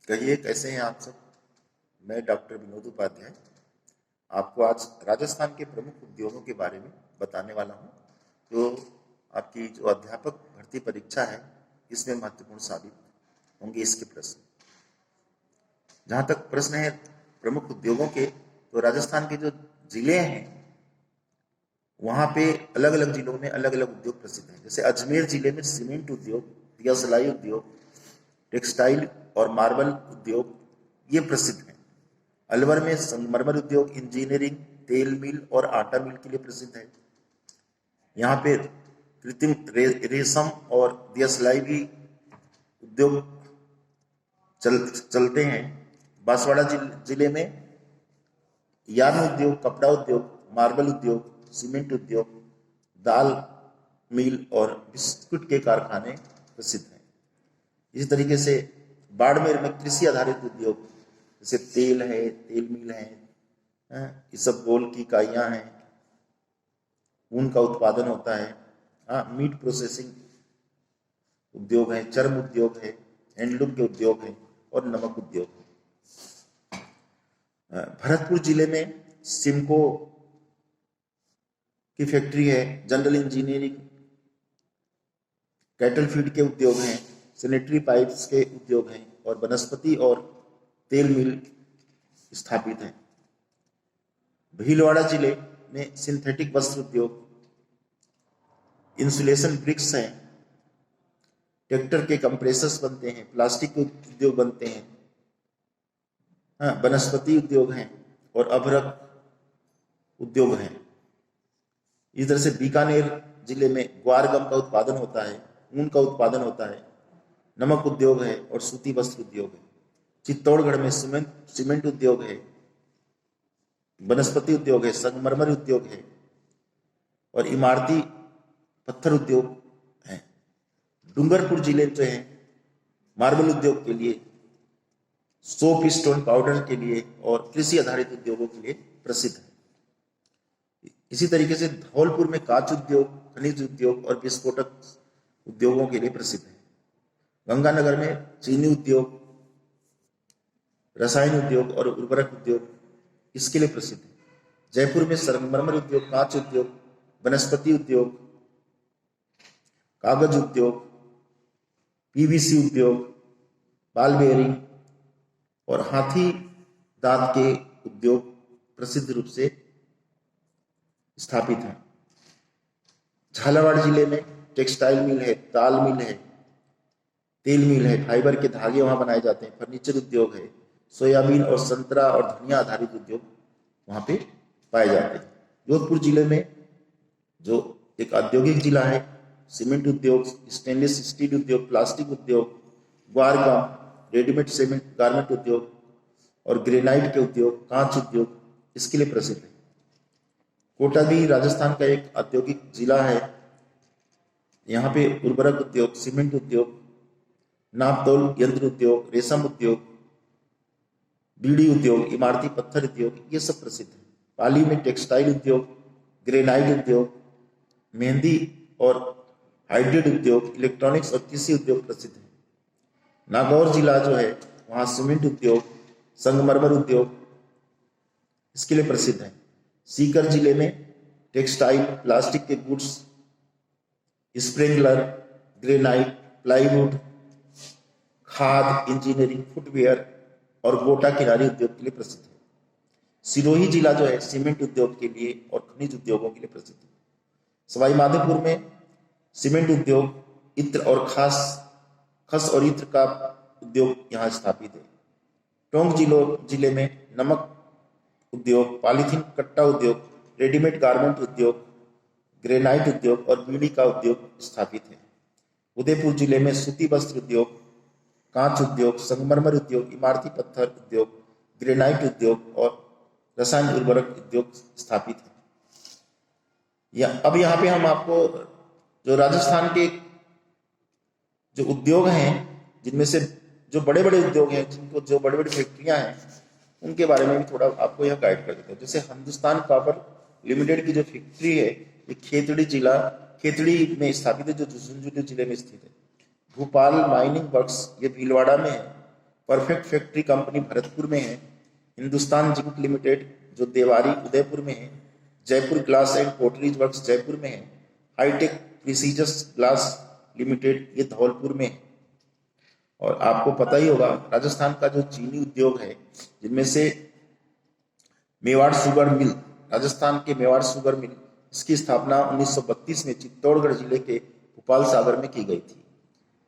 कहिए, कैसे हैं आप सब। मैं डॉक्टर विनोद उपाध्याय आपको आज राजस्थान के प्रमुख उद्योगों के बारे में बताने वाला हूं, जो आपकी जो अध्यापक भर्ती परीक्षा है इसमें महत्वपूर्ण साबित होंगे इसके प्रश्न। जहां तक प्रश्न है प्रमुख उद्योगों के, तो राजस्थान के जो जिले हैं वहां पे अलग अलग जिलों में अलग अलग उद्योग प्रसिद्ध हैं। जैसे अजमेर जिले में सीमेंट उद्योग, दिया सलाई उद्योग, टेक्सटाइल और मार्बल उद्योग ये प्रसिद्ध हैं। अलवर में संगमरमर उद्योग, इंजीनियरिंग, तेल मिल और आटा मिल के लिए प्रसिद्ध है। यहाँ पे कृत्रिम रेशम और दिया सलाई भी उद्योग चलते हैं। बांसवाड़ा जिले में यार्न उद्योग, कपड़ा उद्योग, मार्बल उद्योग, सीमेंट उद्योग, दाल मिल और बिस्कुट के कारखाने प्रसिद्ध हैं। इसी तरीके से बाड़मेर में कृषि आधारित उद्योग जैसे तेल है, तेल मिल है, इसबगोल की इकाइयां हैं, ऊन का उत्पादन होता है, मीट प्रोसेसिंग उद्योग है, चर्म उद्योग है, हैंडलूम के उद्योग है और नमक उद्योग है। भरतपुर जिले में सिमको की फैक्ट्री है, जनरल इंजीनियरिंग, कैटल फीड के उद्योग हैं, सैनिटरी पाइप्स के उद्योग हैं और वनस्पति और तेल मिल स्थापित है। भीलवाड़ा जिले में सिंथेटिक वस्त्र उद्योग, इंसुलेशन ब्रिक्स हैं, ट्रैक्टर के कंप्रेसर्स बनते हैं, प्लास्टिक के उद्योग बनते हैं, वनस्पति उद्योग हैं और अभ्रक उद्योग हैं। इस तरह से बीकानेर जिले में ग्वार गम का उत्पादन होता है, ऊन का उत्पादन होता है, नमक उद्योग है और सूती वस्त्र उद्योग है। चित्तौड़गढ़ में सीमेंट उद्योग है, वनस्पति उद्योग है, संगमरमर उद्योग है और इमारती पत्थर उद्योग है। डूंगरपुर जिले जो है मार्बल उद्योग के लिए, सोप स्टोन पाउडर के लिए और कृषि आधारित उद्योगों के लिए प्रसिद्ध है। इसी तरीके से धौलपुर में कांच उद्योग, खनिज उद्योग और विस्फोटक उद्योगों के लिए प्रसिद्ध है। गंगानगर में चीनी उद्योग, रसायन उद्योग और उर्वरक उद्योग इसके लिए प्रसिद्ध है। जयपुर में संगमरमर उद्योग, कांच उद्योग, वनस्पति उद्योग, कागज उद्योग, पीवीसी उद्योग, बाल बेयरिंग और हाथी दांत के उद्योग प्रसिद्ध रूप से स्थापित हैं। झालावाड़ जिले में टेक्सटाइल मिल है, दाल मिल है, तेल मिल है, फाइबर के धागे वहां बनाए जाते हैं, फर्नीचर उद्योग है, सोयाबीन और संतरा और धनिया आधारित उद्योग वहां पे पाए जाते हैं। जोधपुर जिले में जो एक औद्योगिक जिला है, सीमेंट उद्योग, स्टेनलेस स्टील उद्योग, प्लास्टिक उद्योग, ग्वारगांव, रेडीमेड सीमेंट गारमेंट उद्योग और ग्रेनाइट के उद्योग, कांच उद्योग इसके लिए प्रसिद्ध है। कोटा भी राजस्थान का एक औद्योगिक जिला है। यहाँ पे उर्वरक उद्योग, सीमेंट उद्योग, नापतोल यंत्र उद्योग, रेशम उद्योग, बीड़ी उद्योग, इमारती पत्थर उद्योग ये सब प्रसिद्ध है। पाली में टेक्सटाइल उद्योग, ग्रेनाइट उद्योग, मेहंदी और हाइड्रेट उद्योग, इलेक्ट्रॉनिक्स और कृषि उद्योग प्रसिद्ध है। नागौर जिला जो है वहाँ सीमेंट उद्योग, संगमरमर उद्योग इसके लिए प्रसिद्ध है। सीकर जिले में टेक्सटाइल, प्लास्टिक के गुड्स, स्प्रिंगलर, ग्रेनाइट, प्लाईवुड, खाद, इंजीनियरिंग, फुटवेयर और गोटा किनारी उद्योग के लिए प्रसिद्ध है। सिरोही जिला जो है सीमेंट उद्योग के लिए और खनिज उद्योगों के लिए प्रसिद्ध है। सवाई माधोपुर में सीमेंट उद्योग, इत्र और खस और इत्र का उद्योग यहाँ स्थापित है। टोंक जिले में नमक उद्योग, पॉलीथीन कट्टा उद्योग, रेडीमेड गारमेंट उद्योग, ग्रेनाइट उद्योग और बीड़ी का उद्योग स्थापित है। उदयपुर जिले में सूती वस्त्र उद्योग, कांच उद्योग, संगमरमर उद्योग, इमारती पत्थर उद्योग, ग्रेनाइट उद्योग और रसायन उर्वरक उद्योग स्थापित है। अब यहाँ पे हम आपको जो राजस्थान के जो उद्योग हैं, जिनमें से जो बड़े बड़े उद्योग हैं, जिनको जो बड़ी बड़ी फैक्ट्रियां हैं, उनके बारे में भी थोड़ा आपको यह गाइड कर देता हूँ। जैसे हिंदुस्तान कॉपर लिमिटेड की जो फैक्ट्री है ये खेतड़ी में स्थापित है, जो झुंझुनू जिले में स्थित है। भोपाल माइनिंग वर्क्स ये भीलवाड़ा में है परफेक्ट फैक्ट्री कंपनी भरतपुर में है, हिंदुस्तान जिंक लिमिटेड जो देवारी उदयपुर में है, Jaipur glass and potteries works Jaipur में है, हाईटेक प्रिसीजस ग्लास लिमिटेड ये धौलपुर में है। और आपको पता ही होगा राजस्थान का जो चीनी उद्योग है, जिनमें से मेवाड़ शुगर मिल, राजस्थान के मेवाड़ शुगर मिल, इसकी स्थापना 1932 में चित्तौड़गढ़ जिले के भोपाल सागर में की गई थी।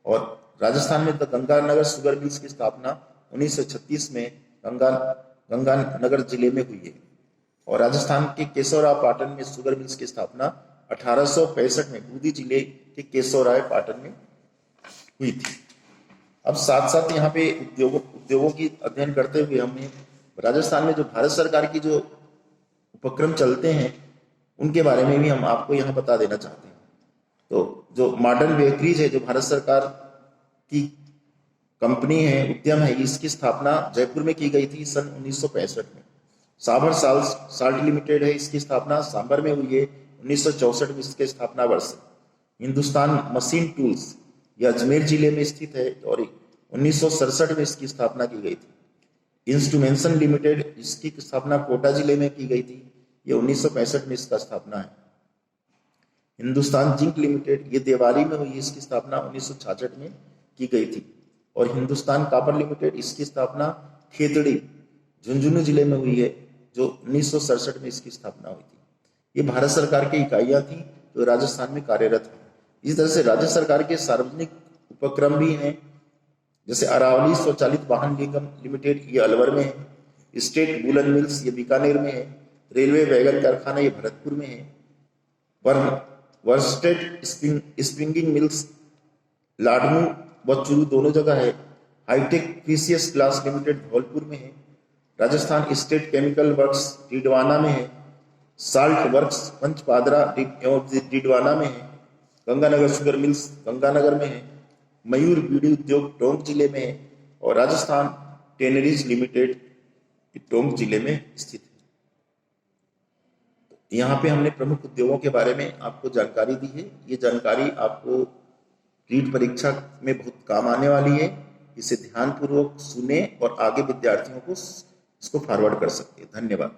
और राजस्थान में गंगानगर शुगर मिल्स की स्थापना 1936 में गंगानगर जिले में हुई है। और राजस्थान के केशवराय पाटन में शुगर मिल्स की स्थापना 1865 में बूंदी जिले के केशवराय पाटन में हुई थी। अब साथ साथ यहाँ पे उद्योगों की अध्ययन करते हुए हमने राजस्थान में जो भारत सरकार की जो उपक्रम चलते हैं उनके बारे में भी हम आपको यहाँ बता देना चाहते हैं। तो जो मॉडर्न बेकरीज है, जो भारत सरकार की कंपनी है, उद्यम है, इसकी स्थापना जयपुर में की गई थी सन 1965 में। साबर साल्ट लिमिटेड है, इसकी स्थापना सांबर में हुई है 1964 में, इसके स्थापना वर्ष। हिंदुस्तान मशीन टूल्स यह अजमेर जिले में स्थित है और 1967 में इसकी स्थापना की गई थी। इंस्ट्रूमेंशन लिमिटेड, इसकी स्थापना कोटा जिले में की गई थी, ये 1965 में इसका स्थापना है। हिंदुस्तान जिंक लिमिटेड ये देवारी में हुई, इसकी स्थापना 1966 में की गई थी। और हिंदुस्तान कॉपर लिमिटेड, इसकी स्थापना खेतड़ी झुंझुनू जिले में हुई है, जो 1967 में इसकी स्थापना हुई थी। ये भारत सरकार की इकाइयां थी जो राजस्थान में कार्यरत है। इस तरह से राज्य सरकार के सार्वजनिक उपक्रम भी हैं, जैसे अरावली स्वचालित वाहन निगम लिमिटेड ये अलवर में है, स्टेट वूलन मिल्स ये बीकानेर में है, रेलवे वैगन कारखाना ये भरतपुर में है, वर्स्टेड स्प्रिंगिंग मिल्स लाडनू व चूरू दोनों जगह है, hitech precious glass limited Dholpur में है, Rajasthan state chemical works Didwana में है, साल्ट वर्क्स पंचपादरा डिडवाना में है, गंगानगर शुगर मिल्स गंगानगर में है, मयूर बीड़ी उद्योग टोंक जिले में है और राजस्थान टेनरीज लिमिटेड टोंक जिले में स्थित है। यहाँ पे हमने प्रमुख उद्योगों के बारे में आपको जानकारी दी है। ये जानकारी आपको रीट परीक्षा में बहुत काम आने वाली है। इसे ध्यानपूर्वक सुने और आगे विद्यार्थियों को इसको फॉरवर्ड कर सकते हैं। धन्यवाद।